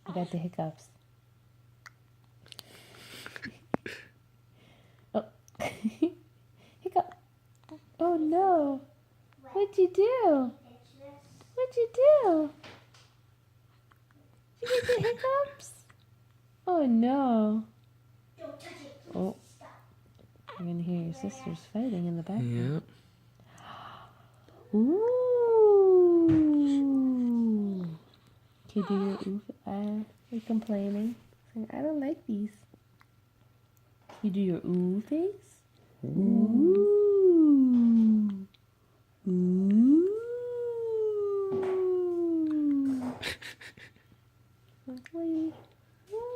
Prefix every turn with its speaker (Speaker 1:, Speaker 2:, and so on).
Speaker 1: I got the hiccups. Oh. Hiccup. Oh no. What'd you do? What'd you do? Did you get the hiccups? Oh no. Oh. You're gonna hear your sisters fighting in the background.
Speaker 2: Yep.
Speaker 1: Ooh. Can you do your oof? You're complaining. Saying, I don't like these. You do your ooh face? Ooh.